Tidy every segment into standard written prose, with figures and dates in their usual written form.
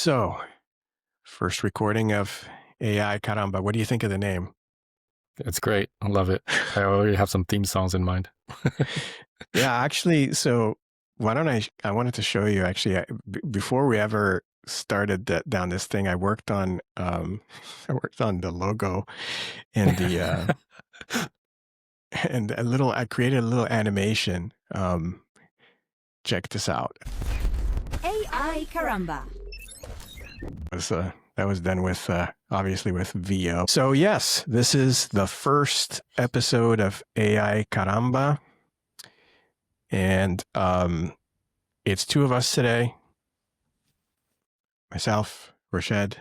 So, first recording of AI Caramba. What do you think of the name? It's great. I love it. I already have some theme songs in mind. Yeah, actually, so why don't I wanted to show you actually, before we ever started down this thing, I worked on, I worked on the logo and I created a little animation. Check this out. AI Caramba. That was done with, obviously with VO. So yes, this is the first episode of AI Caramba. And it's two of us today, myself, Rached,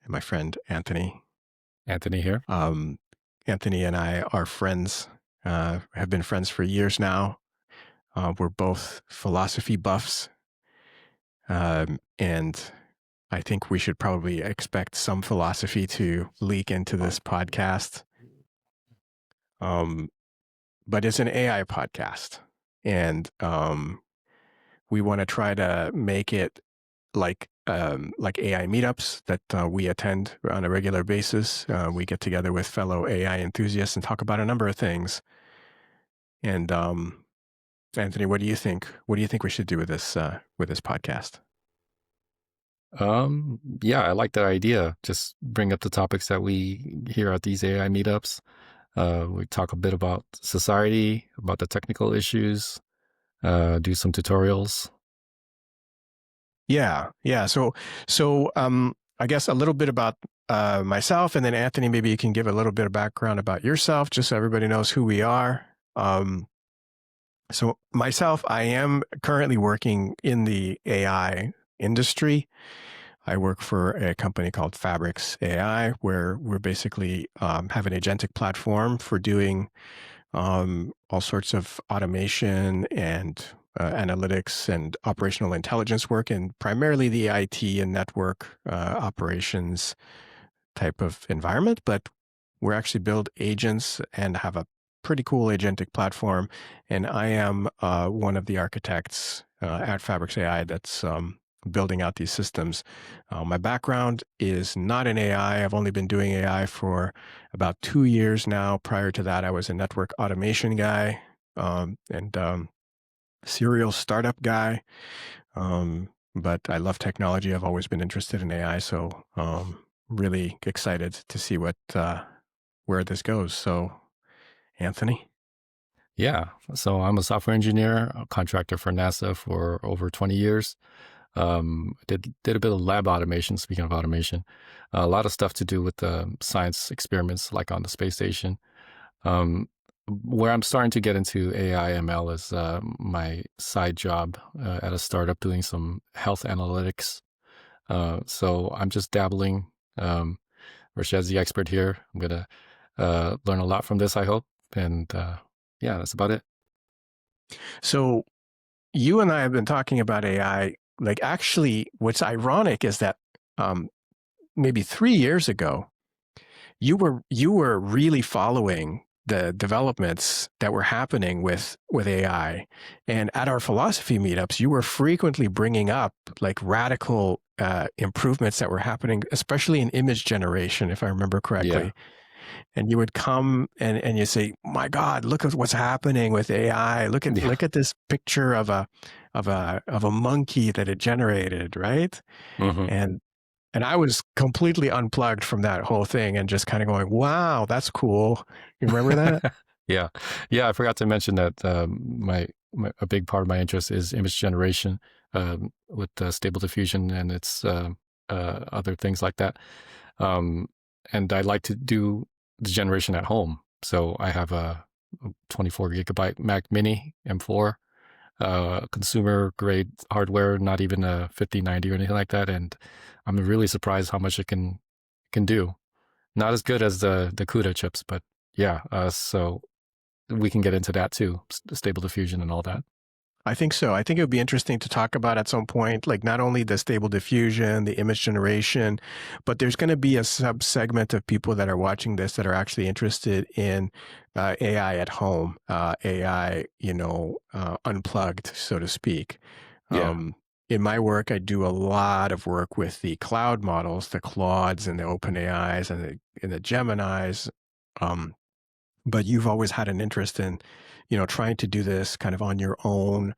and my friend Anthony. Anthony here. Anthony and I are friends, have been friends for years now. We're both philosophy buffs. And I think we should probably expect some philosophy to leak into this podcast. But it's an AI podcast. And we want to try to make it like AI meetups that we attend on a regular basis. We get together with fellow AI enthusiasts and talk about a number of things. And Anthony, what do you think? What do you think we should do with this podcast? Yeah, I like that idea. Just bring up the topics that we hear at these AI meetups. We talk a bit about society, about the technical issues, do some tutorials. Yeah. So I guess a little bit about myself, and then Anthony, maybe you can give a little bit of background about yourself, just so everybody knows who we are. So myself, I am currently working in the AI industry. I work for a company called Fabrics AI, where we're basically have an agentic platform for doing all sorts of automation and analytics and operational intelligence work, and primarily the IT and network operations type of environment. But we're actually build agents and have a pretty cool agentic platform. And I am one of the architects at Fabrics AI that's building out these systems. My background is not in AI. I've only been doing AI for about 2 years now. Prior to that, I was a network automation guy and serial startup guy. But I love technology. I've always been interested in AI. So really excited to see where this goes. So Anthony? Yeah, so I'm a software engineer, a contractor for NASA for over 20 years. Did a bit of lab automation. Speaking of automation, a lot of stuff to do with science experiments, like on the space station. Where I'm starting to get into AI ML is my side job at a startup doing some health analytics. So I'm just dabbling. Rachet's the expert here. I'm gonna learn a lot from this, I hope. And yeah, that's about it. So you and I have been talking about AI. Like, actually, what's ironic is that maybe 3 years ago, you were really following the developments that were happening with AI, and at our philosophy meetups, you were frequently bringing up like radical improvements that were happening, especially in image generation, if I remember correctly. Yeah. And you would come and you say, "My God, look at what's happening with AI. Look at this picture of a monkey that it generated, right?" Mm-hmm. And I was completely unplugged from that whole thing and just kind of going, "Wow, that's cool." You remember that? Yeah. I forgot to mention that a big part of my interest is image generation with stable diffusion and its other things like that. And I like to do the generation at home. So I have a 24 gigabyte Mac Mini M4, consumer grade hardware, not even a 5090 or anything like that. And I'm really surprised how much it can do. Not as good as the CUDA chips, but yeah. So we can get into that too, stable diffusion and all that. I think so. I think it would be interesting to talk about at some point, like not only the stable diffusion, the image generation, but there's going to be a subsegment of people that are watching this that are actually interested in AI at home, AI, unplugged, so to speak. Yeah. in my work, I do a lot of work with the cloud models, the Claudes and the OpenAIs and the Geminis. Um, but you've always had an interest in, trying to do this kind of on your own,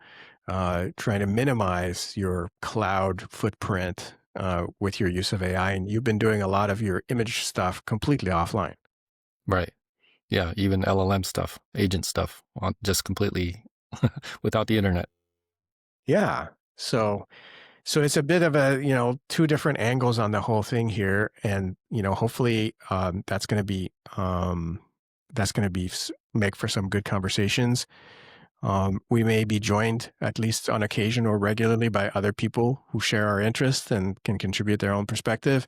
trying to minimize your cloud footprint with your use of AI. And you've been doing a lot of your image stuff completely offline. Right. Yeah. Even LLM stuff, agent stuff, on just completely without the internet. Yeah. So it's a bit of a, two different angles on the whole thing here. And, hopefully that's going to be, make for some good conversations. We may be joined at least on occasion or regularly by other people who share our interests and can contribute their own perspective.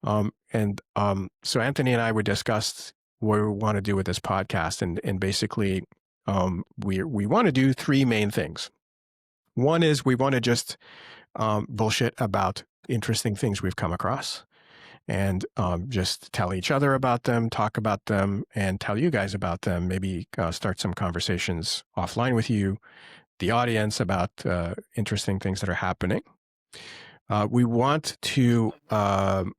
So Anthony and I would discuss what we want to do with this podcast. And basically, we want to do three main things. One is we want to just bullshit about interesting things we've come across and just tell each other about them, talk about them, and tell you guys about them. Maybe start some conversations offline with you, the audience, about interesting things that are happening. We want to learn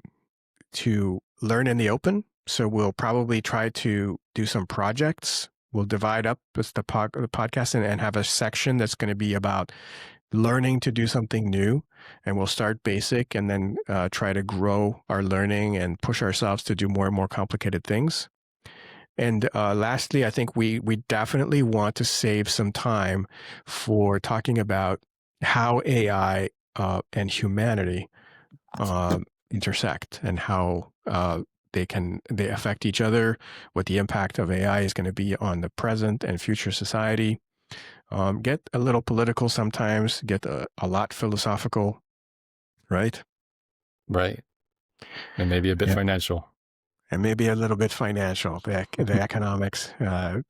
in the open, so we'll probably try to do some projects. We'll divide up the podcast and have a section that's going to be about learning to do something new, and we'll start basic and then try to grow our learning and push ourselves to do more and more complicated things. And lastly, I think we definitely want to save some time for talking about how AI and humanity intersect and how they affect each other, what the impact of AI is going to be on the present and future society. Get a little political sometimes, get a lot philosophical, right? Right. And maybe a bit financial. And maybe a little bit financial, the economics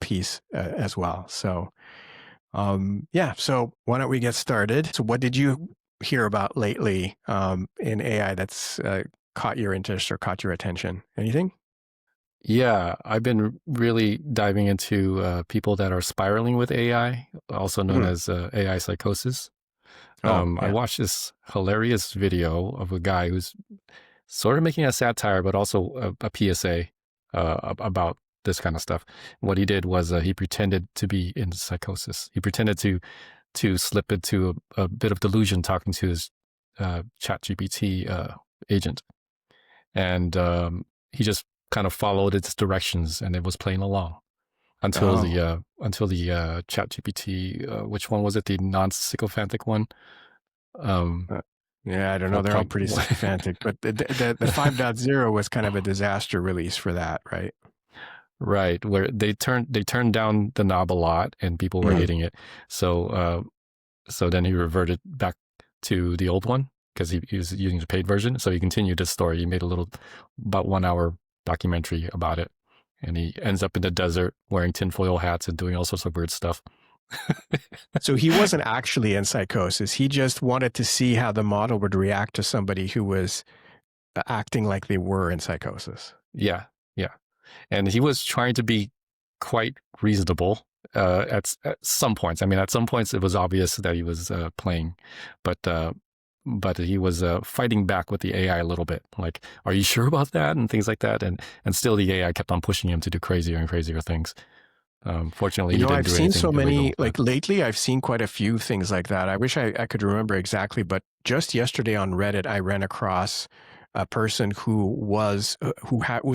piece as well. So, so why don't we get started? So what did you hear about lately in AI that's caught your interest or caught your attention? Anything? Yeah, I've been really diving into people that are spiraling with AI, also known as AI psychosis. I watched this hilarious video of a guy who's sort of making a satire, but also a PSA about this kind of stuff. What he did was he pretended to be in psychosis. He pretended to slip into a bit of delusion talking to his ChatGPT agent. And he just kind of followed its directions, and it was playing along until the ChatGPT. Which one was it? The non-sycophantic one. Yeah, I don't know. They're all pretty sycophantic, but the 5.0 was kind of a disaster release for that, right? Right, where they turned down the knob a lot, and people were hating it. So then he reverted back to the old one because he was using the paid version. So he continued his story. He made a little about 1 hour documentary about it, and he ends up in the desert wearing tinfoil hats and doing all sorts of weird stuff. So he wasn't actually in psychosis. He just wanted to see how the model would react to somebody who was acting like they were in psychosis. Yeah. And he was trying to be quite reasonable at some points. I mean, at some points it was obvious that he was playing, but he was fighting back with the AI a little bit. Like, are you sure about that? And things like that. And still the AI kept on pushing him to do crazier and crazier things. Fortunately, he didn't I've do seen anything so many, illegal, like lately, I've seen quite a few things like that. I wish I could remember exactly, but just yesterday on Reddit, I ran across a person who was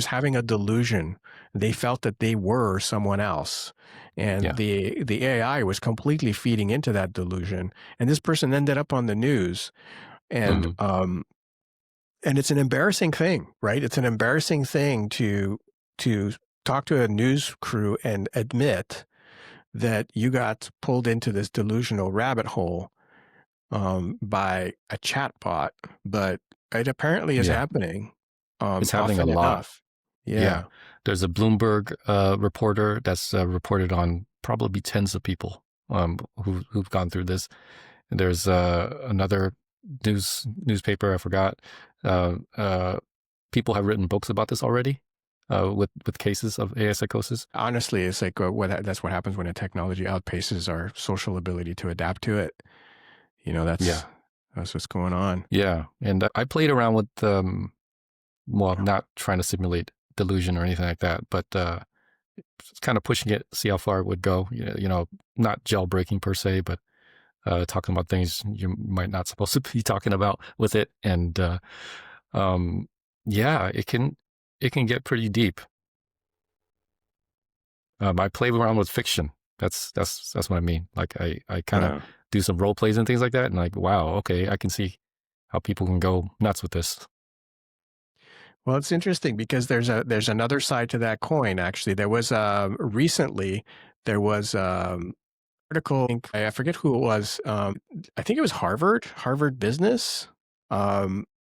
having a delusion. They felt that they were someone else, and the AI was completely feeding into that delusion. And this person ended up on the news, and it's an embarrassing thing, right? It's an embarrassing thing to talk to a news crew and admit that you got pulled into this delusional rabbit hole by a chatbot, but it apparently is happening. It's happening a lot. Enough. Yeah. There's a Bloomberg reporter that's reported on probably tens of people who've gone through this. And there's another newspaper, I forgot. People have written books about this already. With cases of AI psychosis. Honestly, it's like that's what happens when a technology outpaces our social ability to adapt to it. That's what's going on. Yeah, and I played around with well, Yeah. not trying to simulate delusion or anything like that, but kind of pushing it, see how far it would go. You know, not jailbreaking per se, but talking about things you might not supposed to be talking about with it, and um, yeah, it can get pretty deep. I play around with fiction. That's what I mean. Like I kind of Uh, do some role plays and things like that, and like, wow, okay, I can see how people can go nuts with this. well, it's interesting because there's another side to that coin. Actually, there was recently there was article. I forget who it was. I think it was Harvard Business,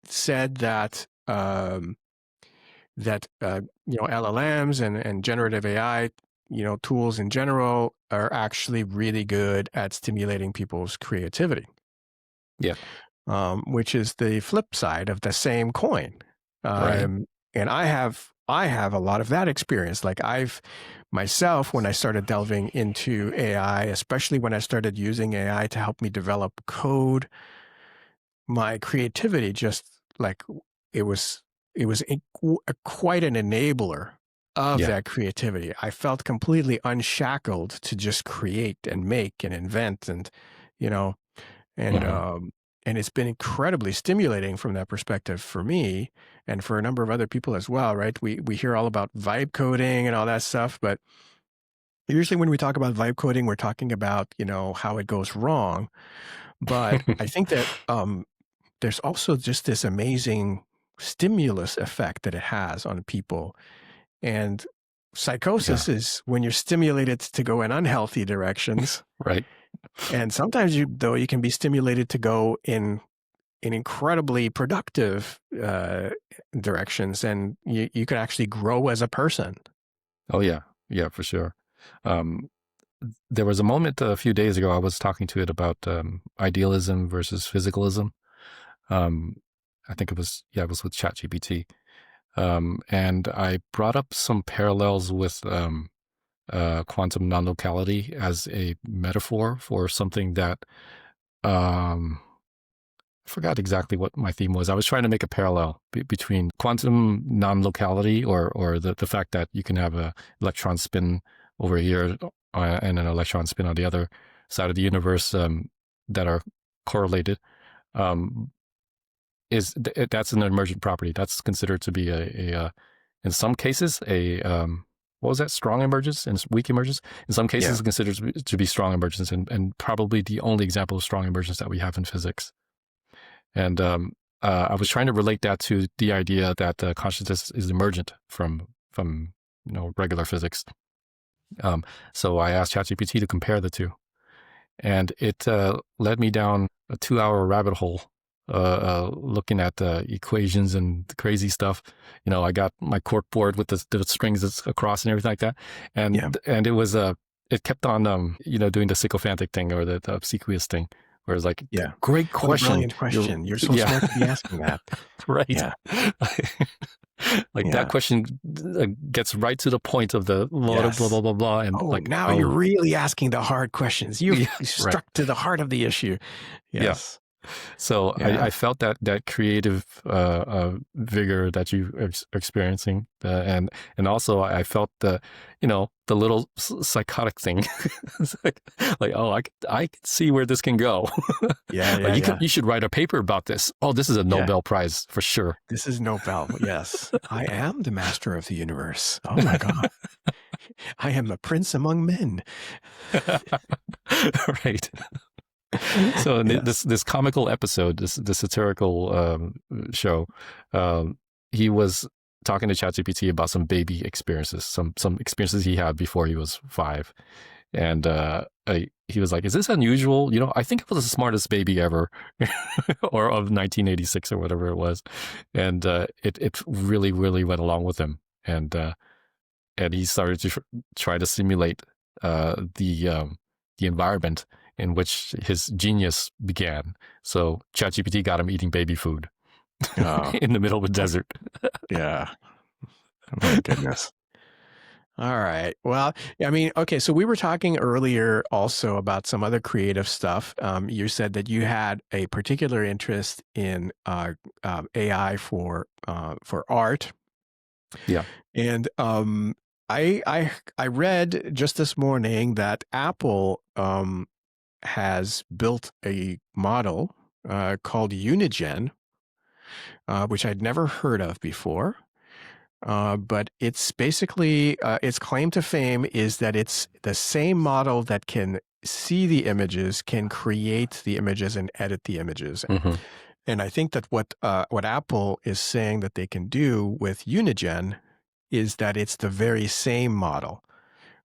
said that LLMs and generative AI tools in general are actually really good at stimulating people's creativity. Yeah. Which is the flip side of the same coin. Right. And I have a lot of that experience. Like I've myself, when I started delving into AI, especially when I started using AI to help me develop code, my creativity just like it was quite an enabler of Yeah. that creativity. I felt completely unshackled to just create and make and invent and you know and Hmm. um and it's been incredibly stimulating from that perspective for me and for a number of other people as well, right? We hear all about vibe coding and all that stuff, but usually when we talk about vibe coding, we're talking about, how it goes wrong. But I think that there's also just this amazing stimulus effect that it has on people. And Yeah. psychosis is when you're stimulated to go in unhealthy directions. Right. And sometimes you can be stimulated to go in incredibly productive directions, and you could actually grow as a person. Oh yeah. Yeah, for sure. Um, there was a moment a few days ago I was talking to it about idealism versus physicalism. Um, I think it was with ChatGPT. And I brought up some parallels with quantum non-locality as a metaphor for something that um, I forgot exactly what my theme was. I was trying to make a parallel between quantum non-locality or the fact that you can have an electron spin over here and an electron spin on the other side of the universe that are correlated. Um, that's an emergent property. That's considered to be in some cases a what was that, strong emergence and weak emergence. In some cases, Yeah. it's considered to be strong emergence, and probably the only example of strong emergence that we have in physics. And I was trying to relate that to the idea that consciousness is emergent from regular physics. So I asked ChatGPT to compare the two, and it led me down a 2-hour rabbit hole looking at equations and crazy stuff. I got my cork board with the strings that's across and everything like that, Yeah. and it was it kept on doing the sycophantic thing or the obsequious thing, where it's like, Yeah. great What a question. brilliant question. You're so smart to be asking that. Right. Yeah. Like that Yeah. question gets right to the point of the blah blah Yes. blah blah blah, and Oh, like, now you're really asking the hard questions. You've yeah, right, struck to the heart of the issue. yeah. Yes. So Yeah. I felt that creative vigor that you are experiencing, and also I felt the little psychotic thing. It's like, oh, I can see where this can go. Yeah. Like Yeah. you should write a paper about this. Oh, this is a Yeah. Nobel Prize for sure. This is Nobel. Yes. I am the master of the universe. Oh my God. I am a prince among men. Right. So in Yes. this comical episode, this satirical show, he was talking to ChatGPT about some baby experiences, some experiences he had before he was 5, and he was like, "Is this unusual? I think it was the smartest baby ever, or of 1986 or whatever it was," and it really went along with him, and he started to try to simulate the environment in which his genius began. So ChatGPT got him eating baby food Oh, in the middle of a desert. yeah. My goodness. All right. Well, I mean, okay. So we were talking earlier also about some other creative stuff. You said that you had a particular interest in AI for art, Yeah. and I read just this morning that Apple has built a model called Unigen, which I'd never heard of before. But it's basically its claim to fame is that it's the same model that can see the images, can create the images, and edit the images. Hmm. And I think that what Apple is saying that they can do with Unigen is that it's the very same model,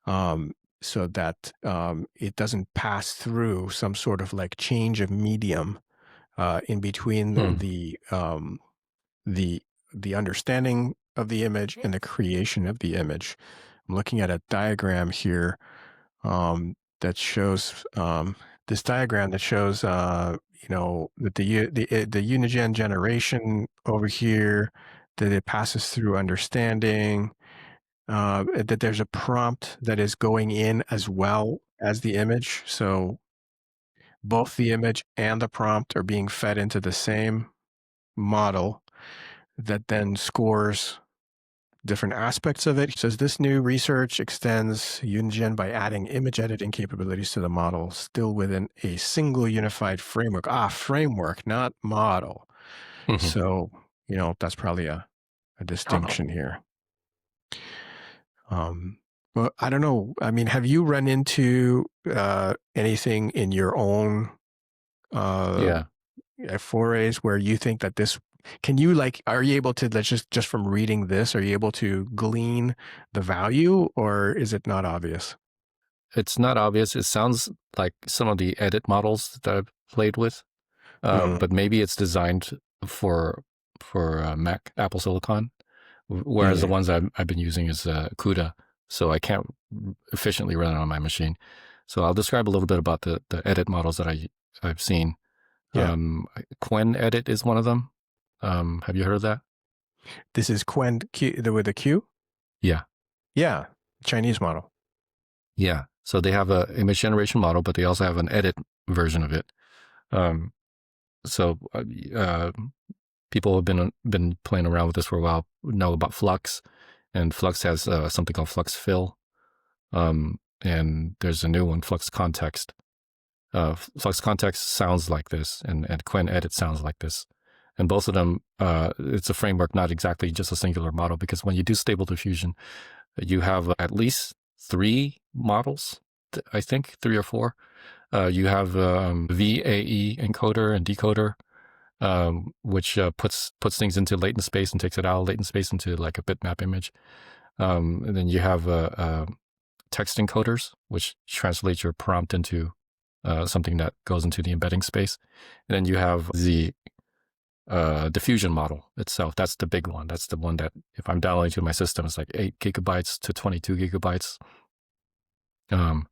so that it doesn't pass through some sort of like change of medium in between Hmm. the the understanding of the image and the creation of the image. I'm looking at a diagram here that shows this diagram that shows that the Unigen generation over here, that it passes through understanding, that there's a prompt that is going in as well as the image. So both the image and the prompt are being fed into the same model that then scores different aspects of it. It says this new research extends Unigen by adding image editing capabilities to the model, still within a single unified framework. Framework, not model. Hmm. So, that's probably a distinction here. Well, I don't know. I mean, have you run into anything in your own uh, Yeah. forays where you think that this can you like are you able to let's just from reading this, are you able to glean the value, or is it not obvious? It's not obvious. It sounds like some of the edit models that I've played with, Mm, but maybe it's designed for Mac, Apple Silicon, whereas the mm, ones I've been using is CUDA, so I can't efficiently run it on my machine. So I'll describe a little bit about the edit models that I've seen. yeah, Quen Edit is one of them. Have you heard of that? this is Quen with a Q. Yeah. Yeah, Chinese model. Yeah. So they have a image generation model, but they also have an edit version of it. Um, so people have been playing around with this for a while, know about Flux, and Flux has something called Flux Fill, and there's a new one, Flux Context. Flux Context sounds like this, and Quen Edit sounds like this. And both of them, it's a framework, not exactly just a singular model, because when you do Stable Diffusion, you have at least three models, I think, three or four. You have VAE encoder and decoder, which puts things into latent space and takes it out of latent space into like a bitmap image. And then you have text encoders, which translates your prompt into something that goes into the embedding space. And then you have the diffusion model itself. That's the big one. That's the one that if I'm downloading to my system, it's like 8 gigabytes to 22 gigabytes. Um,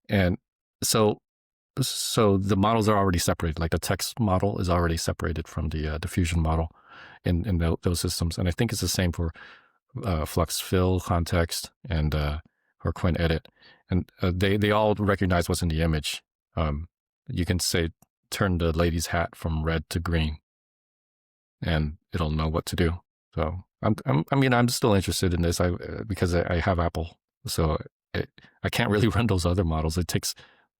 and so the models are already separated. Like the text model is already separated from the diffusion model in those systems. And I think it's the same for Flux Fill, Context, and or Quen Edit. And they all recognize what's in the image. You can say turn the lady's hat from red to green, and it'll know what to do. So I'm still interested in this. Because I have Apple, so I can't really run those other models. It takes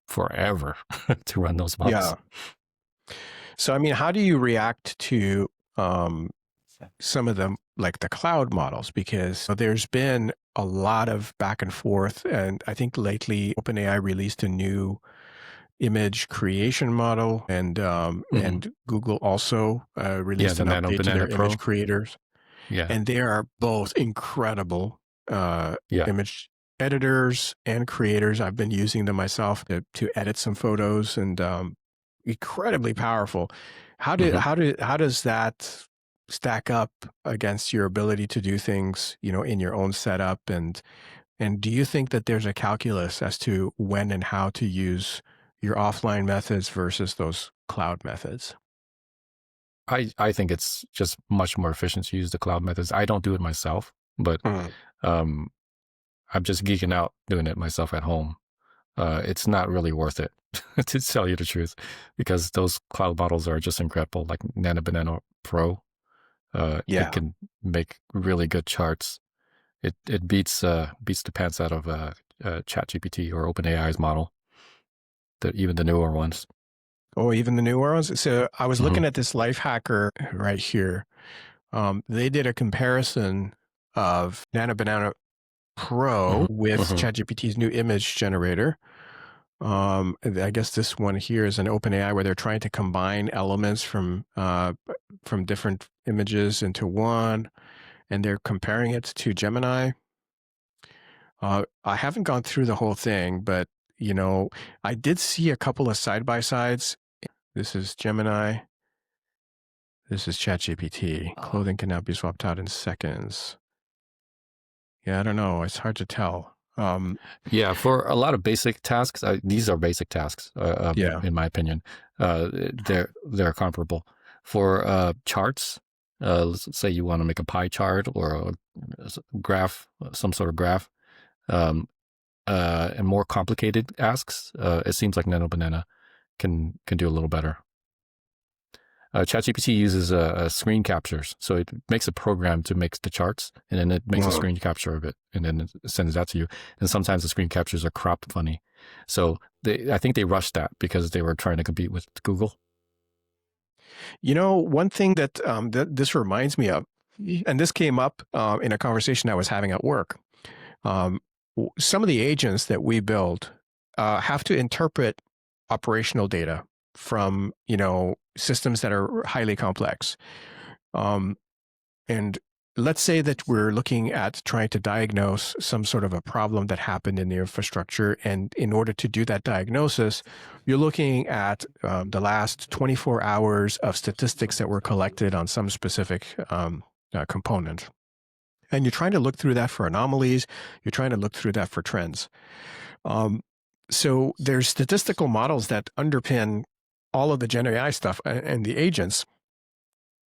forever to run those models. Yeah. So, I mean, how do you react to some of them, like the cloud models? Because there's been a lot of back and forth. And I think lately OpenAI released a new image creation model, Mm-hmm. and Google also Yeah, released the an Nano update to Banana their image Pro. creators. Yeah, And they are both incredible yeah. image editors and creators. I've been using them myself to edit some photos, and incredibly powerful. Mm-hmm. How does that stack up against your ability to do things, in your own setup? And do you think that there's a calculus as to when and how to use your offline methods versus those cloud methods? I think it's just much more efficient to use the cloud methods. I don't do it myself, but Mm, um, I'm just geeking out doing it myself at home. It's not really worth it to tell you the truth, because those cloud models are just incredible. Like Nano Banana Pro, it Yeah. can make really good charts. It beats the pants out of ChatGPT or OpenAI's model, even the newer ones. Oh, even the new ones. So I was Hmm. looking at this life hacker right here. They did a comparison of Nano Banana Pro Hmm. with Hmm. ChatGPT's new image generator. I guess this one here is an OpenAI where they're trying to combine elements from different images into one, and they're comparing it to Gemini. I haven't gone through the whole thing, but I did see a couple of side by sides. This is Gemini. This is ChatGPT. Clothing can now be swapped out in seconds. Yeah, I don't know. It's hard to tell. Yeah, for a lot of basic tasks, these are basic tasks, Yeah. in my opinion. They're comparable. For charts, let's say you want to make a pie chart or a graph, some sort of graph, um, and more complicated asks, it seems like Nano Banana can do a little better. ChatGPT uses screen captures, so it makes a program to make the charts, and then it makes a Mhm. screen capture of it, and then it sends that to you. And sometimes the screen captures are cropped funny, so I think they rushed that because they were trying to compete with Google. One thing that this reminds me of, and this came up in a conversation I was having at work. Um, some of the agents that we build have to interpret operational data from systems that are highly complex. And let's say that we're looking at trying to diagnose some sort of a problem that happened in the infrastructure. And in order to do that diagnosis, you're looking at the last 24 hours of statistics that were collected on some specific component. And you're trying to look through that for anomalies. You're trying to look through that for trends. So there's statistical models that underpin all of the Gen AI stuff and the agents.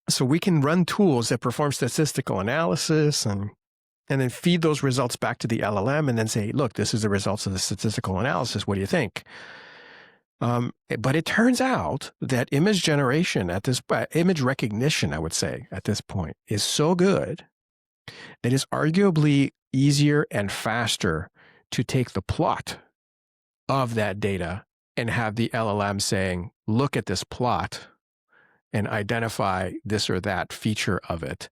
So we can run tools that perform statistical analysis and then feed those results back to the LLM and then say, look, this is the results of the statistical analysis. What do you think? But it turns out that image generation image recognition, I would say at this point, is so good that it's arguably easier and faster to take the plot of that data and have the LLM saying, look at this plot and identify this or that feature of it.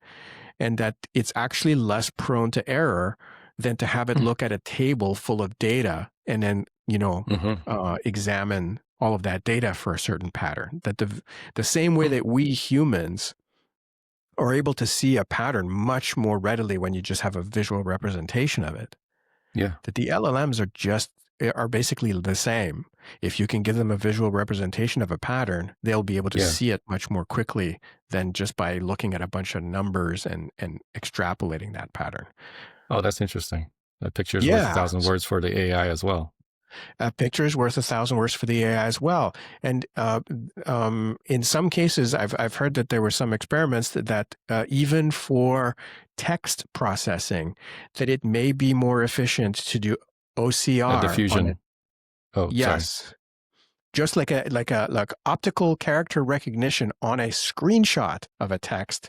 And that it's actually less prone to error than to have it look at a table full of data and then, Mm-hmm. examine all of that data for a certain pattern. That the same way that we humans are able to see a pattern much more readily when you just have a visual representation of it, Yeah. that the LLMs are basically the same. If you can give them a visual representation of a pattern, they'll be able to Yeah. see it much more quickly than just by looking at a bunch of numbers and extrapolating that pattern. Oh, that's interesting. A picture is worth a Yeah. thousand words for the AI as well. A picture is worth 1,000 words for the AI as well. And in some cases, I've heard that there were some experiments that even for text processing, that it may be more efficient to do OCR on it. Diffusion. Oh, sorry. Yes. Just like optical character recognition on a screenshot of a text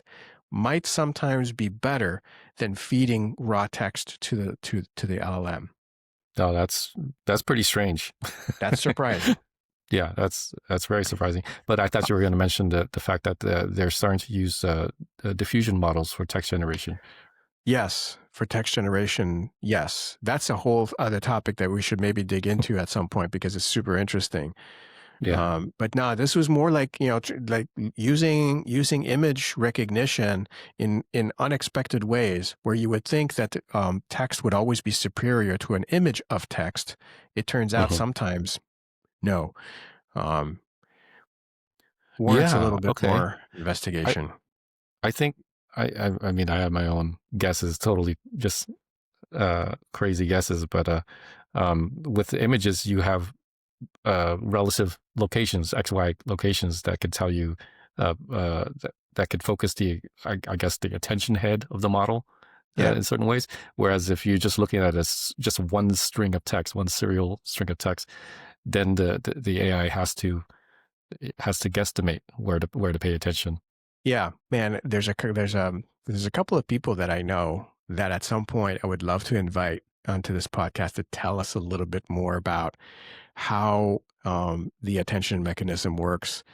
might sometimes be better than feeding raw text to the LLM. No, that's pretty strange. That's surprising. Yeah, that's very surprising. But I thought you were going to mention the fact that they're starting to use diffusion models for text generation. Yes, for text generation, yes. That's a whole other topic that we should maybe dig into at some point because it's super interesting. Yeah. But no, this was more like, like using image recognition in unexpected ways where you would think that text would always be superior to an image of text. It turns out Hmm. sometimes no. Warrants a Yeah. little bit Okay. more I investigation. I think I mean I have my own guesses, totally just crazy guesses, but with the images you have relative locations, XY locations that could tell you that could focus I guess the attention head of the model Yeah. in certain ways. Whereas if you're just looking at it as just one string of text, one serial string of text, then the AI has to guesstimate where to pay attention. Yeah, man, there's a couple of people that I know that at some point I would love to invite onto this podcast to tell us a little bit more about how the attention mechanism works,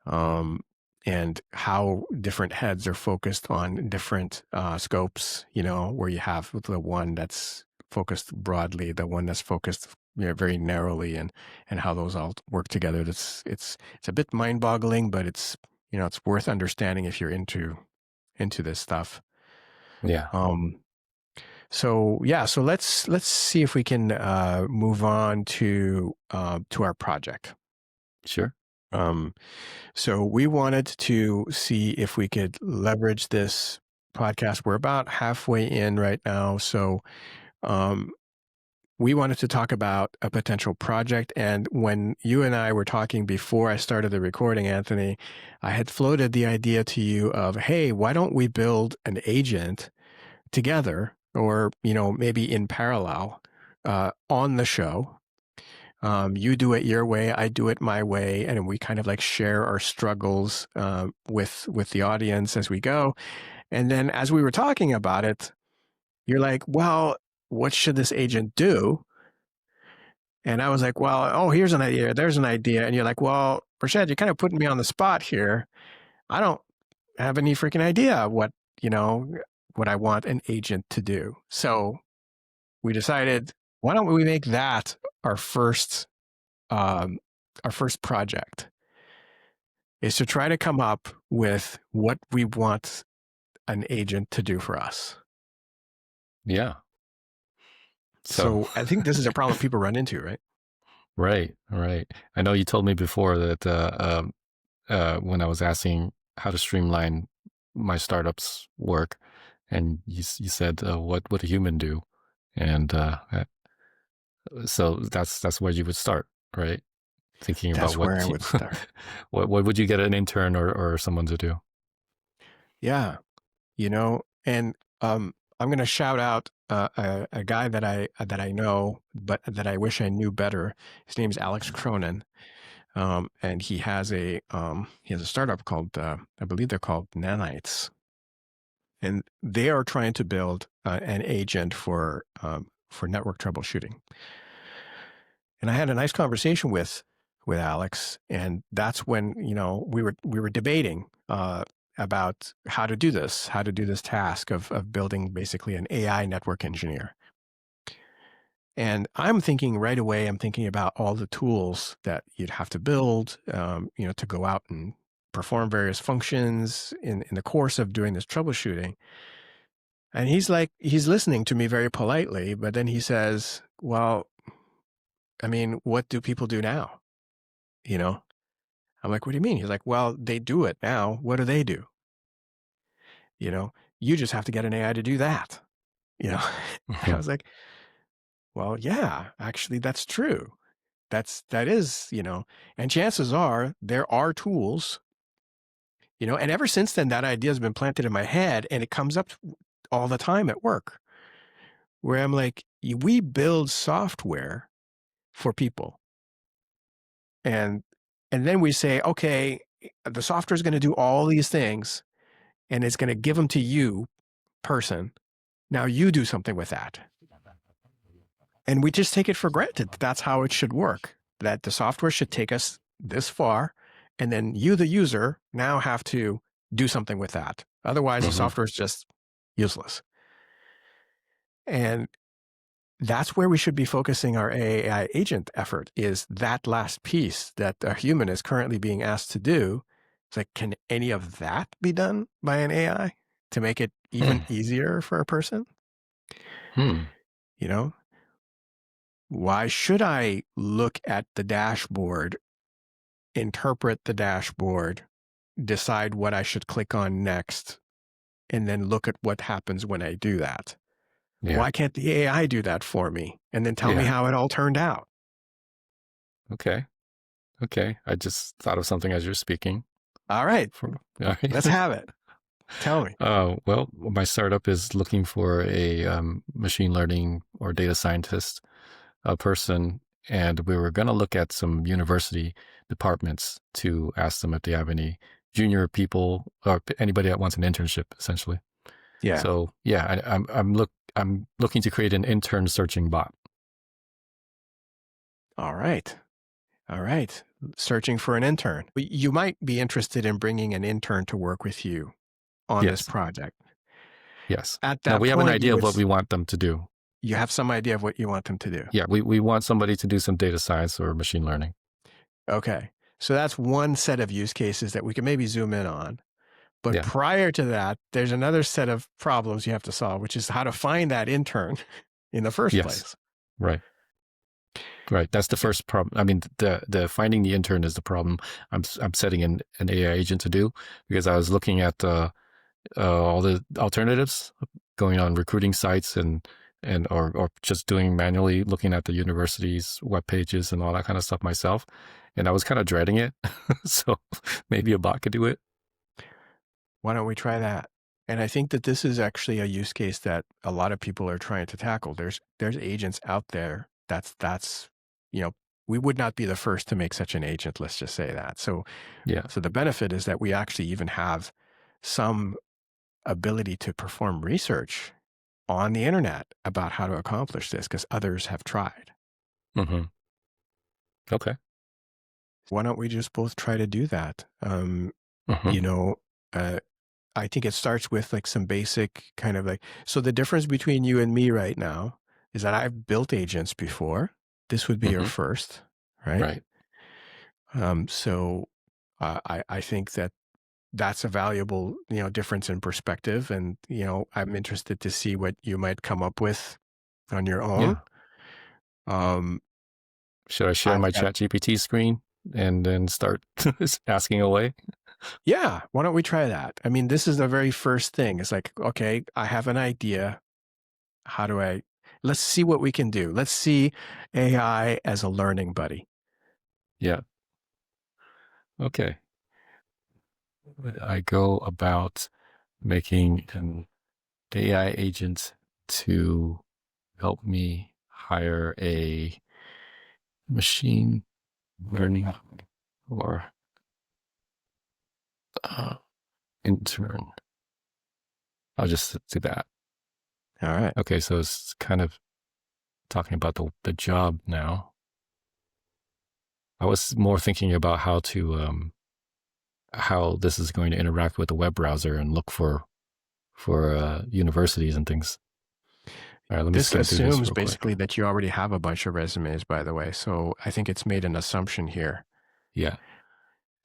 um, and how different heads are focused on different scopes, where you have the one that's focused broadly, the one that's focused very narrowly, and how those all work together. It's a bit mind-boggling, but it's worth understanding if you're into this stuff. Yeah, Um, so let's see if we can move on to our project. sure. Um, so we wanted to see if we could leverage this podcast. We're about halfway in right now. So um, we wanted to talk about a potential project. And when you and I were talking before I started the recording, Anthony, I had floated the idea to you of, hey, why don't we build an agent together, or, maybe in parallel on the show. You do it your way, I do it my way, and we kind of like share our struggles with the audience as we go. And then as we were talking about it, you're like, well, what should this agent do? And I was like, well, oh, here's an idea, there's an idea. And you're like, well, Rached, you're kind of putting me on the spot here. I don't have any freaking idea you know, what I want an agent to do. So we decided, why don't we make that our first project, is to try to come up with what we want an agent to do for us. Yeah. So I think this is a problem people run into, right? Right. I know you told me before that when I was asking how to streamline my startup's work, and you said, what would a human do? And so that's where you would start, right? Thinking about That's where I would start. what would you get an intern or someone to do? Yeah, and I'm going to shout out a guy that I know, but that I wish I knew better. His name is Alex Cronin, and he has a startup called I believe they're called Nanites, and they are trying to build an agent for network troubleshooting. And I had a nice conversation with Alex, and that's when we were debating about how to do this task of building basically an AI network engineer. And I'm thinking right away, about all the tools that you'd have to build, to go out and perform various functions in the course of doing this troubleshooting. And he's listening to me very politely, but then he says, well, I mean, what do people do now? I'm like, what do you mean? He's like, well, they do it now. What do they do? You just have to get an AI to do that. And I was like, well, yeah, actually, that's true. That is, and chances are there are tools, and ever since then, that idea has been planted in my head, and it comes up all the time at work, where I'm like, we build software for people. And then we say, okay, the software is going to do all these things, and it's going to give them to you, person. Now you do something with that. And we just take it for granted. That's how it should work, that the software should take us this far, and then you, the user, now have to do something with that. Otherwise, the software is just useless. And that's where we should be focusing our AI agent effort, is that last piece that a human is currently being asked to do. It's like, can any of that be done by an AI to make it even easier for a person? Why should I look at the dashboard, interpret the dashboard, decide what I should click on next, and then look at what happens when I do that? Yeah. Why can't the AI do that for me and then tell me how it all turned out? Okay. I just thought of something as you're speaking. All right. Let's have it. Tell me. Well, my startup is looking for a machine learning or data scientist person, and we were going to look at some university departments to ask them if they have any junior people or anybody that wants an internship, essentially. Yeah. So yeah, I'm looking to create an intern searching bot. All right. All right. Searching for an intern. You might be interested in bringing an intern to work with you on this Yes, project. yes. At Now that we have an point, idea of what we want them to do. you have some idea of what you want them to do. Yeah, we want somebody to do some data science or machine learning. Okay. So that's one set of use cases that we can maybe zoom in on. But Yeah. prior to that, there's another set of problems you have to solve, which is how to find that intern in the first Yes. place. Right. Right. That's the first problem. I mean, the finding the intern is the problem. I'm setting an AI agent to do, because I was looking at all the alternatives, going on recruiting sites or just doing manually looking at the university's web pages and all that kind of stuff myself, and I was kind of dreading it. So maybe a bot could do it. Why don't we try that? And I think that this is actually a use case that a lot of people are trying to tackle. There's agents out there. That's we would not be the first to make such an agent. Let's just say that. So Yeah. the benefit is that we actually even have some ability to perform research on the internet about how to accomplish this because others have tried. Mm-hmm. Okay. Why don't we just both try to do that? Mm-hmm. You know, uh, I think it starts with like some basic kind of like, so the difference between you and me right now is that I've built agents before. This would be your Mm-hmm. first, right? Right. So I think that that's a valuable, difference in perspective. And, I'm interested to see what you might come up with on your own. Yeah. Should I share I've my got, ChatGPT screen and then start asking away? yeah, why don't we try that? I mean, this is the very first thing. It's like, okay, I have an idea. Let's see what we can do. Let's see AI as a learning buddy. Yeah. Okay. I go about making an AI agent to help me hire a machine learning or uh, intern. I'll just do that. All right. Okay, so it's kind of talking about the job now. I was more thinking about how this is going to interact with the web browser and look for universities and things. All right, let me This skim through this assumes real quick. basically that you already have a bunch of resumes, by the way. So I think it's made an assumption here. Yeah.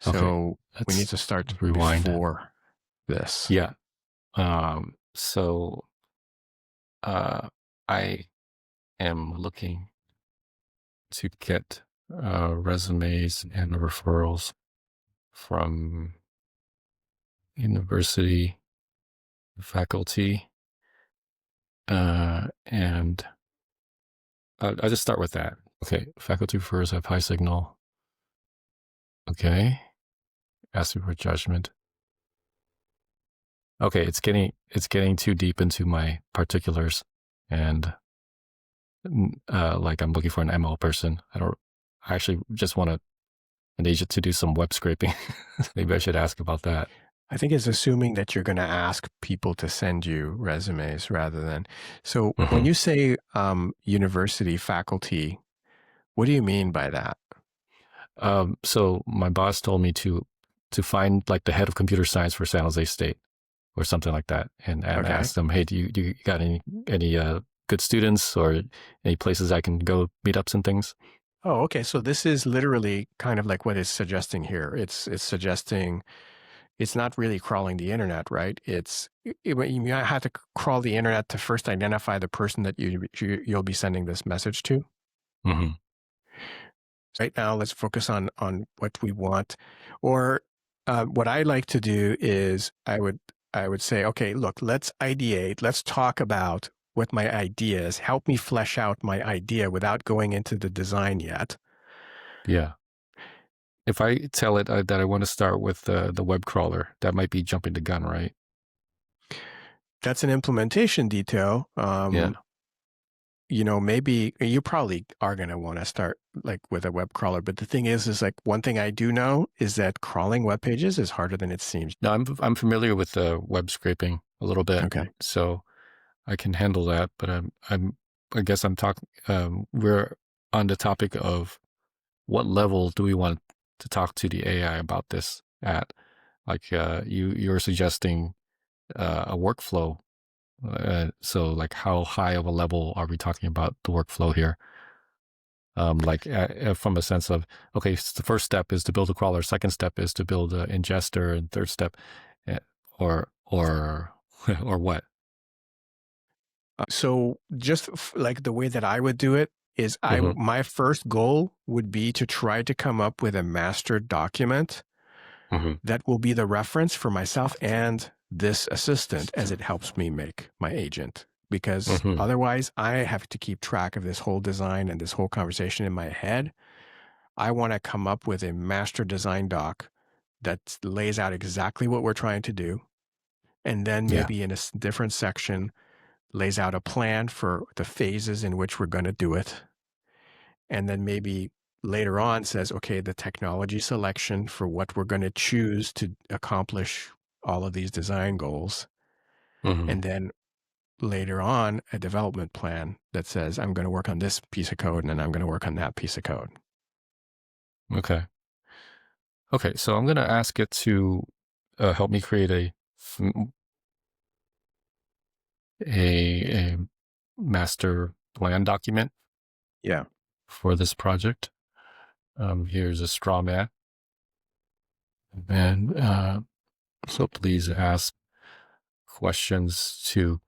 Okay. So we need Let's to start rewind. before this. Yeah. So I am looking to get resumes and referrals from university faculty, and I'll just start with that. Okay, faculty refers have high signal. Okay, asking for judgment. Okay, it's getting too deep into my particulars, and like I'm looking for an ML person. I actually just want an agent to do some web scraping. Maybe I should ask about that. I think it's assuming that you're going to ask people to send you resumes rather than. So when you say university faculty, what do you mean by that? So my boss told me to find like the head of computer science for San Jose State or something like that, and Okay. ask them, hey, do you got any good students or any places I can go meetups and things? Oh, okay. So this is literally kind of like what it's suggesting here. It's suggesting it's not really crawling the internet, right? You have to crawl the internet to first identify the person that you'll be sending this message to. Mm-hmm. Right now, let's focus on what we want. Or what I like to do is I would say, okay, look, let's ideate. Let's talk about what my idea is. Help me flesh out my idea without going into the design yet. Yeah. If I tell it that I want to start with the web crawler, that might be jumping the gun, right? that's an implementation detail. Yeah. Maybe you probably are going to want to start like with a web crawler. But the thing is like one thing I do know is that crawling web pages is harder than it seems. No, I'm familiar with web scraping a little bit, Okay. so I can handle that. But I guess I'm talking. We're on the topic of what level do we want to talk to the AI about this at? Like you're suggesting a workflow. So like how high of a level are we talking about the workflow here? From a sense of, okay, so the first step is to build a crawler, second step is to build an ingester, and third step, or or what? So just like the way that I would do it is my first goal would be to try to come up with a master document that will be the reference for myself and this assistant as it helps me make my agent. Because otherwise I have to keep track of this whole design and this whole conversation in my head. I want to come up with a master design doc that lays out exactly what we're trying to do. And then maybe in a different section, lays out a plan for the phases in which we're going to do it. And then maybe later on says, okay, the technology selection for what we're going to choose to accomplish all of these design goals. And then later on, a development plan that says, I'm going to work on this piece of code and then I'm going to work on that piece of code. Okay. Okay, so I'm going to ask it to help me create a master plan document. Yeah. For this project. Here's a straw man. And so please ask questions to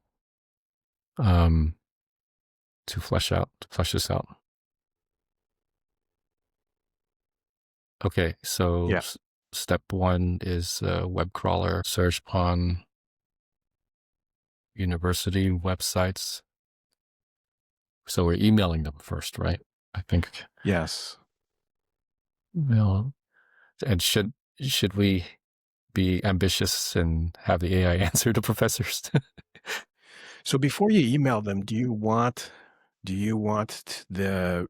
flesh this out. Okay, so step one is web crawler, search on university websites. So we're emailing them first, right? I think. Yes. Well, and should we be ambitious and have the AI answer to professors? So before you email them, do you want the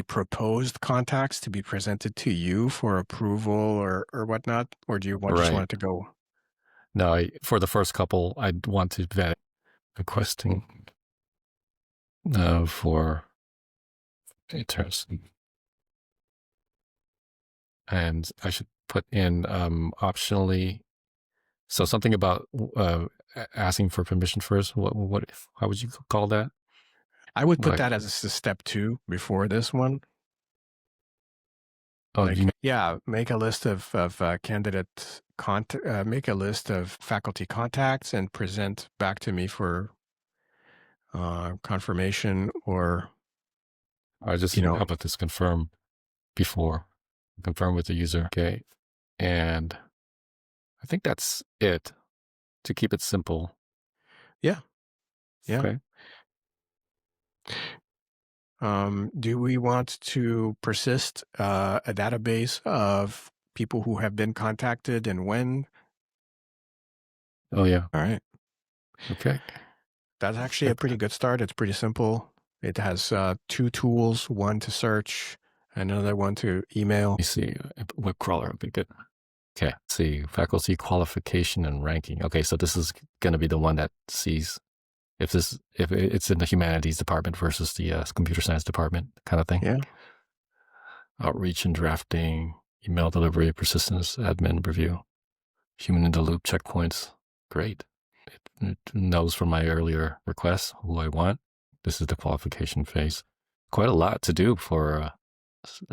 proposed contacts to be presented to you for approval or whatnot, or do you just want it to go? No, for the first couple, I'd want to vet requesting for interest, and I should put in optionally. So something about asking for permission first. How would you call that? I would put that as a step 2 before this one. Oh, make a list of make a list of faculty contacts and present back to me for confirmation or. I just how about this confirm before, confirm with the user. Okay, and I think that's it to keep it simple. Yeah. Yeah. Okay. Do we want to persist a database of people who have been contacted and when? Oh, yeah. All right. Okay. That's actually a pretty good start. It's pretty simple. It has 2 tools, one to search, another one to email. Let me see. Web crawler. Okay, good. Okay. Let's see. Faculty qualification and ranking. Okay, so this is going to be the one that sees if it's in the humanities department versus the computer science department kind of thing. Yeah. Outreach and drafting, email delivery, persistence, admin review, human in the loop checkpoints. Great. It knows from my earlier requests who I want. This is the qualification phase. Quite a lot to do for a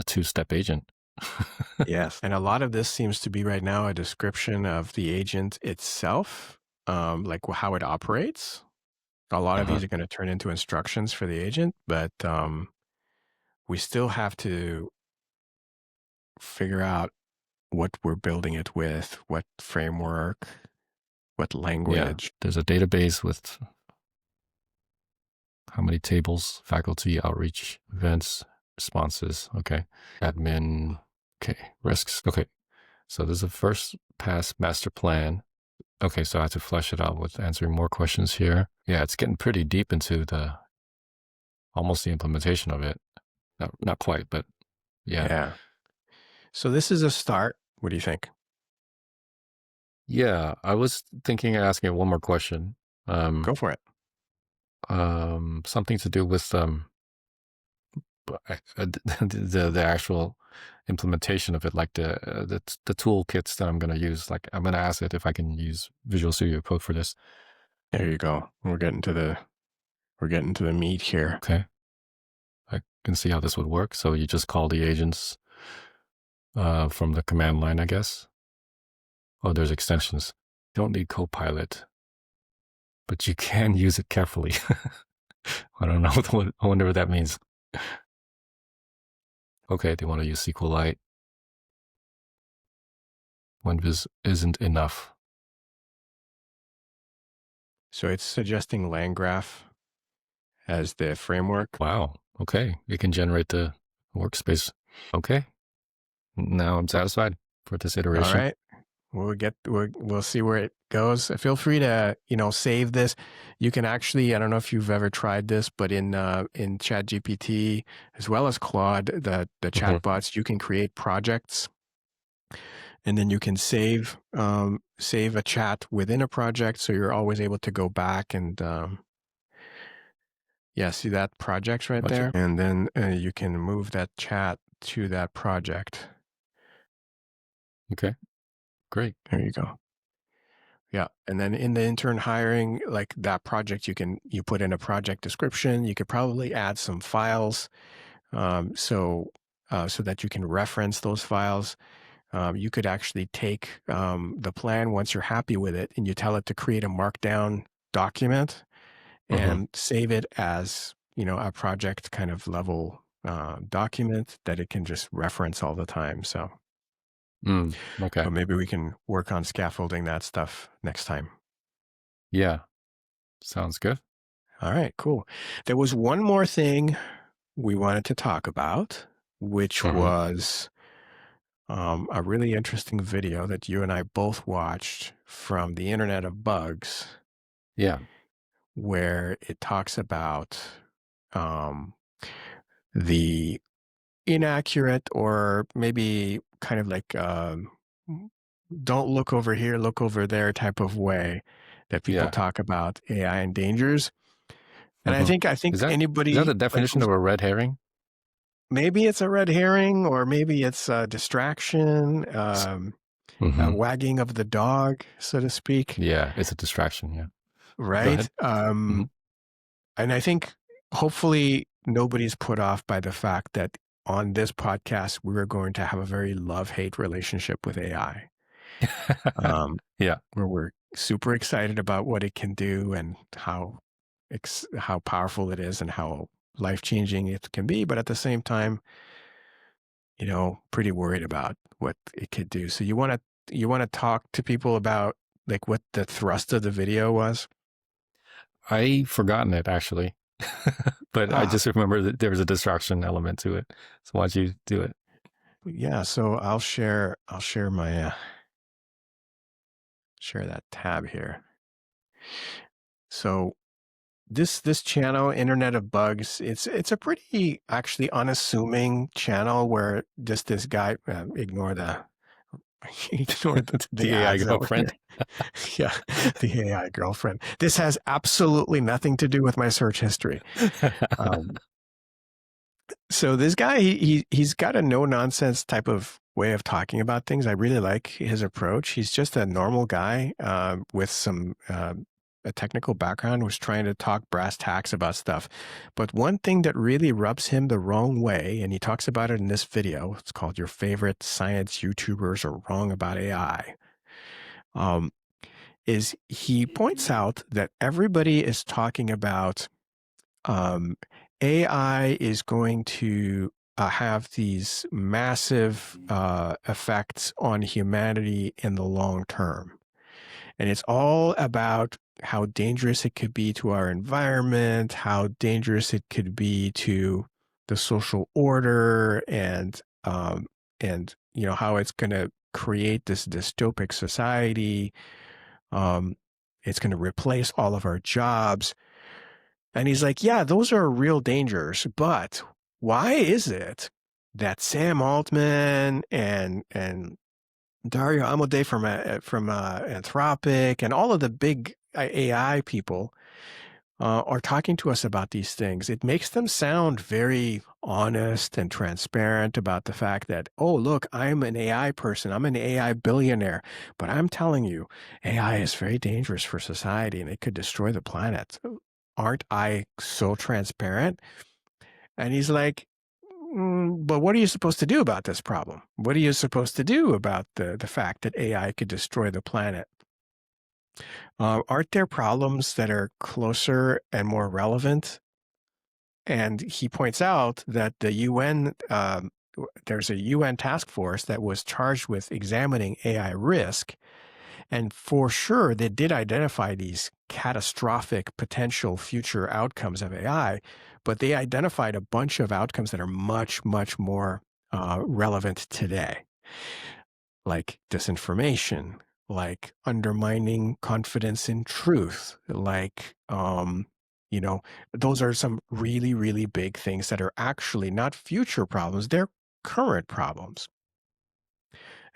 2-step agent. Yes. And a lot of this seems to be right now a description of the agent itself, like how it operates. A lot of these are going to turn into instructions for the agent, but we still have to figure out what we're building it with, what framework, what language. Yeah. There's a database with how many tables, faculty, outreach, events, responses. Okay. Admin. Okay. Risks. Okay. So there's a first pass master plan. Okay, so I have to flesh it out with answering more questions here. Yeah, it's getting pretty deep into almost the implementation of it. Not quite, but yeah. Yeah. So this is a start. What do you think? Yeah, I was thinking of asking one more question. Um, Go for it. Something to do with the actual implementation of it, like the toolkits that I'm going to use. Like I'm going to ask it if I can use Visual Studio Code for this. There you go. We're getting to the meat here. Okay, I can see how this would work. So you just call the agents from the command line, I guess. Oh, there's extensions. Don't need Copilot, but you can use it carefully. I don't know. I wonder what that means. Okay, they want to use SQLite when this isn't enough. So it's suggesting LangGraph as the framework. Wow. Okay, it can generate the workspace. Okay, now I'm satisfied for this All iteration. right. We'll see where it goes. Feel free to, save this. You can actually, I don't know if you've ever tried this, but in ChatGPT as well as Claude, the Mhm. chatbots, you can create projects, and then you can save a chat within a project, so you're always able to go back and yeah, see that project right Gotcha. there, and then you can move that chat to that project. Okay, great. There you go. Yeah. And then in the intern hiring, like that project, you put in a project description. You could probably add some files, so that you can reference those files. You could actually take the plan once you're happy with it, and you tell it to create a markdown document Mm-hmm. and save it as, a project kind of level document that it can just reference all the time. So, Okay. but maybe we can work on scaffolding that stuff next time. Yeah, sounds good. All right, cool. There was one more thing we wanted to talk about, which Mm-hmm. was a really interesting video that you and I both watched from the Internet of Bugs, Yeah. where it talks about um, the inaccurate or maybe kind of like don't look over here, look over there type of way that people Yeah. talk about AI and dangers. And I Mm-hmm. think Is that anybody the like definition who's of a red herring? maybe it's a red herring, or maybe it's a distraction, a Mm-hmm. wagging of the dog, so to speak, Yeah, it's a distraction. Yeah. Go right? ahead. Mm-hmm. And I think hopefully nobody's put off by the fact that on this podcast, we're going to have a very love-hate relationship with AI, Yeah. where we're super excited about what it can do and how powerful it is and how life-changing it can be. But at the same time, pretty worried about what it could do. So you want to talk to people about like what the thrust of the video was? I forgotten it actually, but I Ah, just remember that there was a distraction element to it. So why don't you do it? yeah. So I'll share my share that tab here. So this channel, Internet of Bugs, it's a pretty actually unassuming channel where just this guy ignore the ignore the The AI ads over here. girlfriend. Yeah, the AI girlfriend. This has absolutely nothing to do with my search history. Um, so this guy, he's got a no nonsense type of way of talking about things. I really like his approach. He's just a normal guy with some a technical background, who's trying to talk brass tacks about stuff. But one thing that really rubs him the wrong way, and he talks about it in this video. It's called "Your Favorite Science YouTubers Are Wrong About AI." Um, is he points out that everybody is talking about um, AI is going to have these massive effects on humanity in the long term. And it's all about how dangerous it could be to our environment, how dangerous it could be to the social order, and how it's going to create this dystopic society. It's going to replace all of our jobs. And he's like, yeah, those are real dangers. But why is it that Sam Altman and Dario Amodei from Anthropic and all of the big AI people are talking to us about these things? It makes them sound very honest and transparent about the fact that, oh, look, I'm an AI person. I'm an AI billionaire. But I'm telling you, AI is very dangerous for society and it could destroy the planet. Aren't I so transparent? And he's like, but what are you supposed to do about this problem? What are you supposed to do about the fact that AI could destroy the planet? Aren't there problems that are closer and more relevant? And he points out that the UN, there's a UN task force that was charged with examining AI risk. And for sure, they did identify these catastrophic potential future outcomes of AI, but they identified a bunch of outcomes that are much, much more relevant today, like disinformation, like undermining confidence in truth, like, those are some really, really big things that are actually not future problems, they're current problems.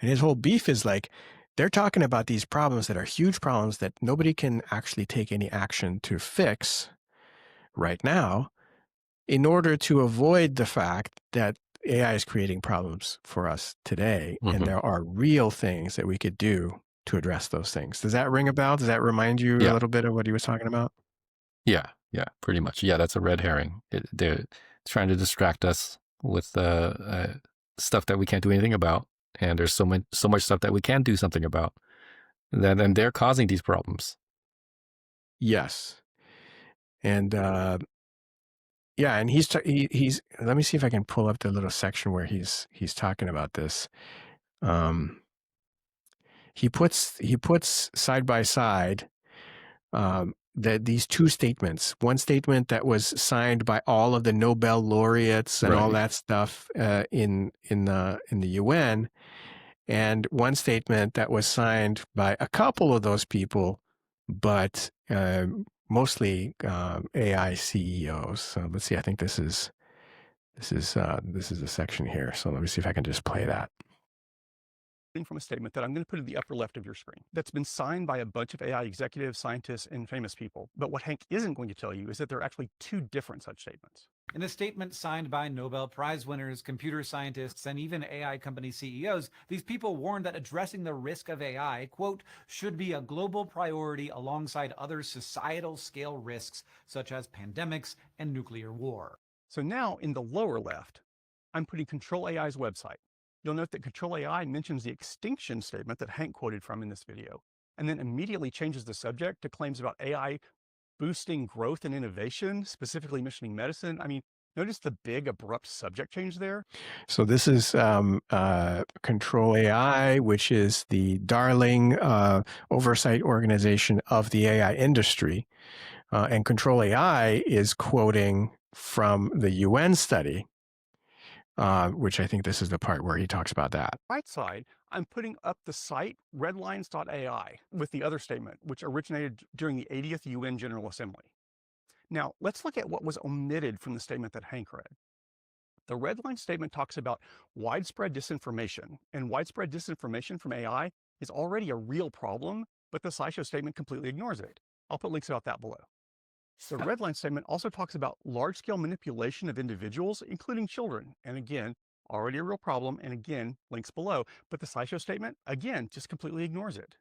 And his whole beef is like, they're talking about these problems that are huge problems that nobody can actually take any action to fix right now in order to avoid the fact that AI is creating problems for us today. And there are real things that we could do to address those things. Does that ring a bell? Does that remind you a little bit of what he was talking about? Yeah, pretty much. Yeah, that's a red herring. They're trying to distract us with stuff that we can't do anything about. And there's so much stuff that we can do something about. And they're causing these problems. Yes. And yeah, and he's let me see if I can pull up the little section where he's talking about this. He puts side by side these two statements. One statement that was signed by all of the Nobel laureates and all that stuff in the UN, and one statement that was signed by a couple of those people, but mostly AI CEOs. So let's see. I think this is a section here. So let me see if I can just play that. From a statement that I'm going to put in the upper left of your screen that's been signed by a bunch of AI executives, scientists, and famous people. But what Hank isn't going to tell you is that there are actually two different such statements. In a statement signed by Nobel Prize winners, computer scientists, and even AI company CEOs, these people warned that addressing the risk of AI, quote, should be a global priority alongside other societal scale risks such as pandemics and nuclear war. So now in the lower left, I'm putting Control AI's website. You'll note that Control AI mentions the extinction statement that Hank quoted from in this video, and then immediately changes the subject to claims about AI boosting growth and innovation, specifically mentioning medicine. I mean, notice the big abrupt subject change there. So this is Control AI, which is the darling oversight organization of the AI industry. And Control AI is quoting from the UN study, which I think this is the part where he talks about that. Right side, I'm putting up the site redlines.ai with the other statement, which originated during the 80th UN General Assembly. Now, let's look at what was omitted from the statement that Hank read. The redline statement talks about widespread disinformation, and widespread disinformation from AI is already a real problem, but the SciShow statement completely ignores it. I'll put links about that below. The redline statement also talks about large-scale manipulation of individuals, including children, and again, already a real problem, and again, links below. But the SciShow statement, again, just completely ignores it.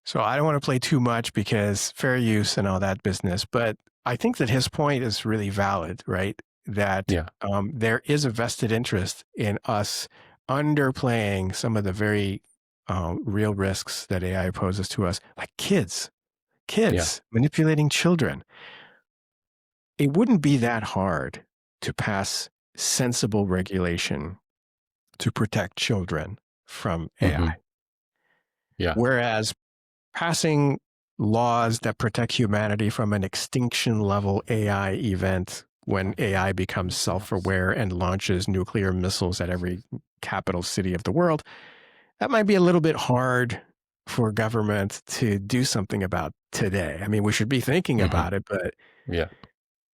So I don't want to play too much because fair use and all that business, but I think that his point is really valid, right? That there is a vested interest in us underplaying some of the very real risks that AI poses to us, like kids manipulating children. It wouldn't be that hard to pass sensible regulation to protect children from AI. Whereas passing laws that protect humanity from an extinction level AI event when AI becomes self-aware and launches nuclear missiles at every capital city of the world, that might be a little bit hard for government to do something about today. I mean, we should be thinking Hmm. about it, but Yeah.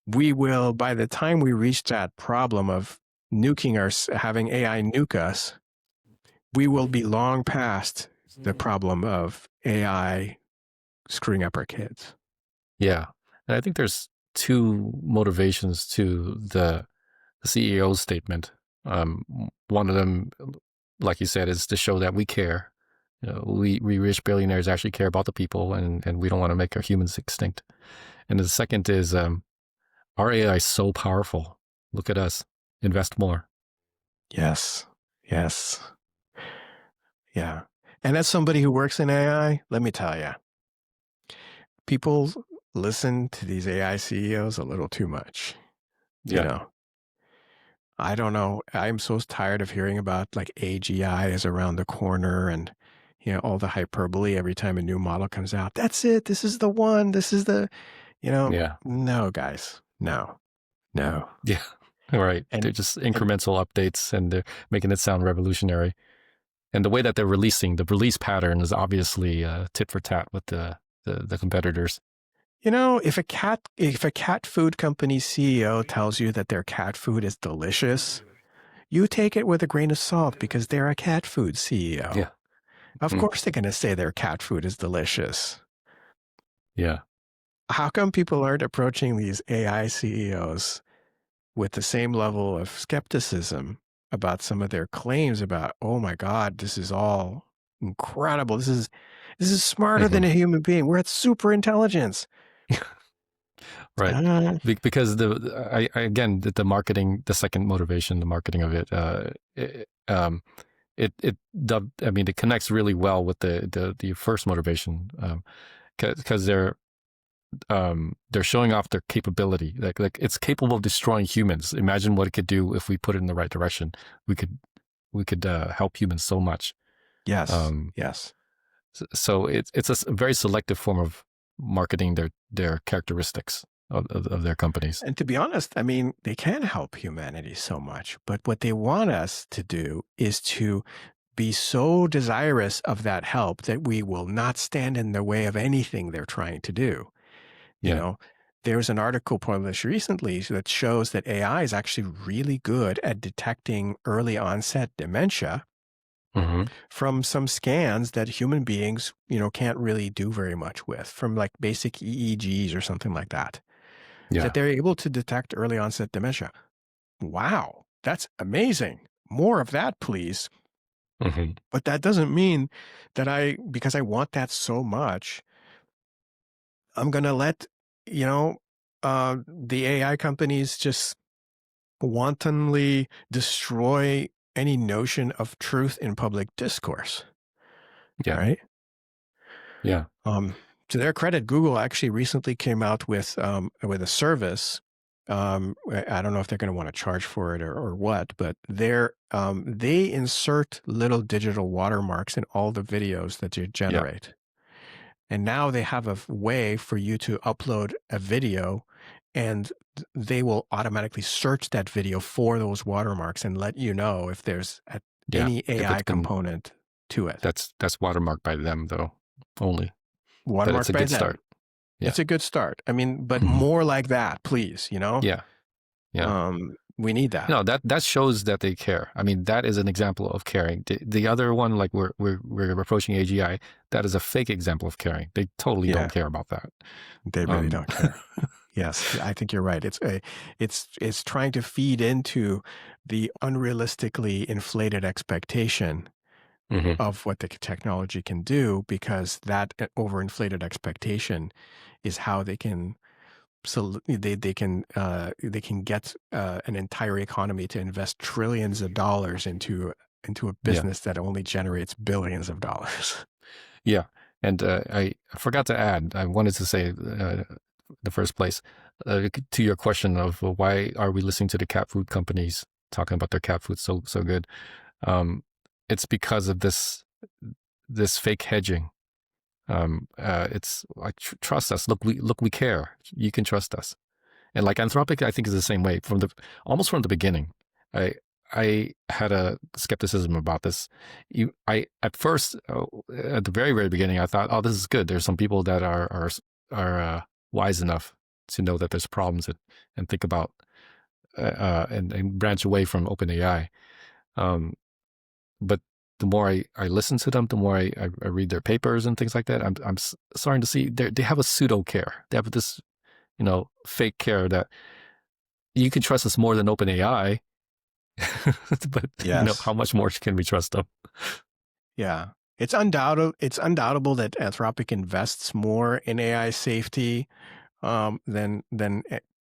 we will, by the time we reach that problem of having AI nuke us, we will be long past the problem of AI screwing up our kids. Yeah. And I think there's two motivations to the CEO's statement. One of them, like you said, is to show that we care. We rich billionaires actually care about the people, and we don't want to make our humans extinct. And the second is our AI is so powerful. Look at us. Invest more. Yes. Yes. Yeah. And as somebody who works in AI, let me tell you, people listen to these AI CEOs a little too much. You Yeah. know, I don't know. I'm so tired of hearing about like AGI is around the corner and, all the hyperbole every time a new model comes out. That's it. This is the one. This is Yeah. no, guys. No, no. Yeah. Right. And, They're just and, incremental updates, and they're making it sound revolutionary. And the way that they're releasing, the release pattern is obviously tit for tat with the competitors. if a cat food company CEO tells you that their cat food is delicious, you take it with a grain of salt because they're a cat food CEO. Yeah. Of Mm. course they're going to say their cat food is delicious. Yeah. How come people aren't approaching these AI CEOs with the same level of skepticism about some of their claims about, oh my God, this is all incredible. This is smarter than Hmm. a human being. We're at super intelligence. Right. Uh, Because again, the marketing, the second motivation, the marketing of it connects really well with the first motivation, because they're showing off their capability. Like it's capable of destroying humans. Imagine what it could do if we put it in the right direction. We could help humans so much. yes, Um, yes. so it's a very selective form of marketing their characteristics of their companies. And to be honest, I mean, they can help humanity so much, but what they want us to do is to be so desirous of that help that we will not stand in the way of anything they're trying to do. You Yeah. know, there's an article published recently that shows that AI is actually really good at detecting early onset dementia Hmm. from some scans that human beings, can't really do very much with, from like basic EEGs or something like that, that Yeah. they're able to detect early onset dementia. Wow, that's amazing. More of that, please. Hmm. But that doesn't mean that because I want that so much, I'm going to let, the AI companies just wantonly destroy any notion of truth in public discourse. All Yeah. right. Yeah. To their credit, Google actually recently came out with a service. I don't know if they're going to want to charge for it or what, but they insert little digital watermarks in all the videos that you Yeah. generate. And now they have a way for you to upload a video, and they will automatically search that video for those watermarks and let you know if there's Yeah. any If AI it's been component to it. that's watermarked by them though only, but it's Watermarked a by good them. start. Yeah. It's a good start. I mean, but Hmm. more like that, please, Yeah. Yeah. we need that. No, that shows that they care. I mean, that is an example of caring. The other one, like we're approaching AGI, that is a fake example of caring. They totally Yeah, don't care about that. they really don't care. Yes, I think you're right. It's trying to feed into the unrealistically inflated expectation Hmm. of what the technology can do, because that overinflated expectation is how they can get an entire economy to invest trillions of dollars into a Yeah. business that only generates billions of dollars. Yeah. And I forgot to add, I wanted to say the first place, to your question of why are we listening to the cat food companies talking about their cat food so good? It's because of this fake hedging. It's like trust us. We care. You can trust us. And like Anthropic, I think is the same way almost from the beginning. I I had a skepticism about this. I at first, at the very very beginning, I thought, oh, this is good. There's some people that are wise enough to know that there's problems and think about and branch away from OpenAI. Um, but the more I listen to them, the more I read their papers and things like that. I'm starting to see they have a pseudo care. They have this fake care that you can trust us more than OpenAI. But how Yes. much more can we trust them? Yeah. It's undoubtable that Anthropic invests more in AI safety than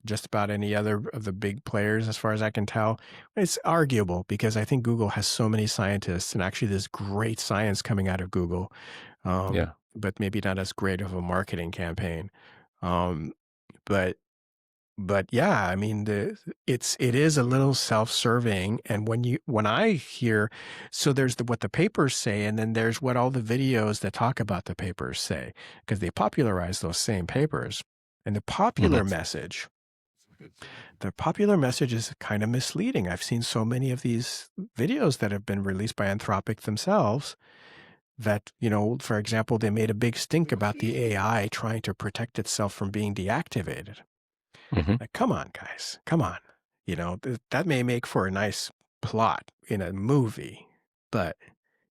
just about any other of the big players, as far as I can tell. It's arguable because I think Google has so many scientists, and actually there's great science coming out of Google, Yeah. but maybe not as great of a marketing campaign. Um, but yeah, I mean, it is a little self-serving. And when I hear, so there's what the papers say, and then there's what all the videos that talk about the papers say, because they popularize those same papers. And the popular message is kind of misleading. I've seen so many of these videos that have been released by Anthropic themselves that, for example, they made a big stink about the AI trying to protect itself from being deactivated. Like, come on, guys, come on. That may make for a nice plot in a movie, but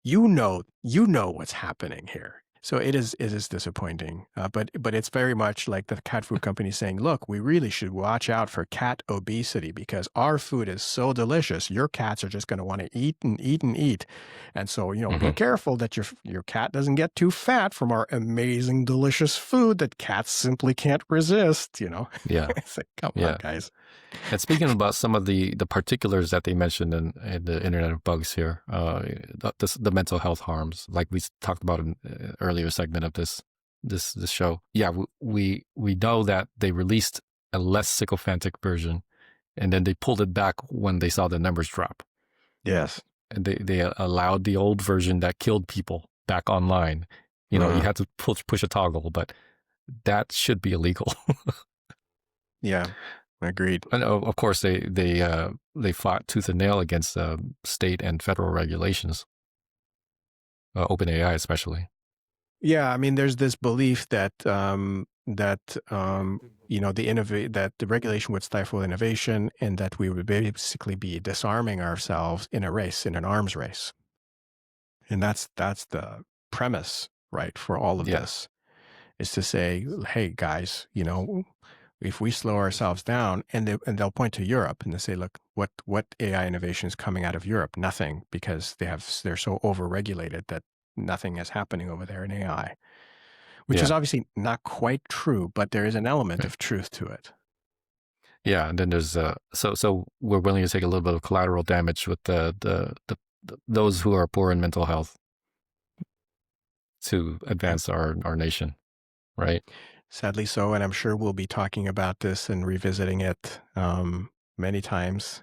you know what's happening here. So it is disappointing, but it's very much like the cat food company saying, look, we really should watch out for cat obesity because our food is so delicious. Your cats are just going to want to eat and eat and eat. And so, be careful that your cat doesn't get too fat from our amazing, delicious food that cats simply can't resist, Yeah. It's like, come on, guys. And speaking about some of the particulars that they mentioned in the Internet of Bugs here, the mental health harms, like we talked about in an earlier segment of this show. Yeah, we know that they released a less sycophantic version, and then they pulled it back when they saw the numbers drop. Yes. And they allowed the old version that killed people back online. You had to push a toggle, but that should be illegal. Yeah. Agreed. And of course, they fought tooth and nail against state and federal regulations, OpenAI especially. Yeah, I mean, there's this belief that that the regulation would stifle innovation, and that we would basically be disarming ourselves in an arms race, and that's the premise, right, for all of this, is to say, hey guys, if we slow ourselves down, and they'll point to Europe and they say, look, what AI innovation is coming out of Europe? Nothing, because they're so overregulated that nothing is happening over there in AI, which is obviously not quite true, but there is an element of truth to it. Yeah, and then there's so we're willing to take a little bit of collateral damage with those who are poor in mental health to advance our nation, right? Sadly so, and I'm sure we'll be talking about this and revisiting it many times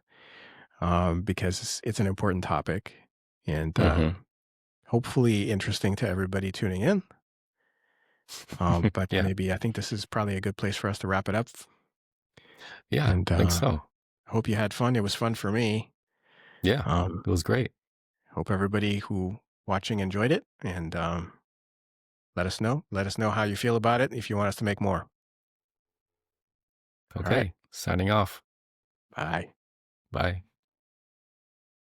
because it's an important topic, and hopefully interesting to everybody tuning in. But maybe I think this is probably a good place for us to wrap it up. Yeah, and I think so. Hope you had fun. It was fun for me. Yeah, it was great. Hope everybody who watching enjoyed it, and let us know. Let us know how you feel about it if you want us to make more. Okay, signing off. Bye. Bye.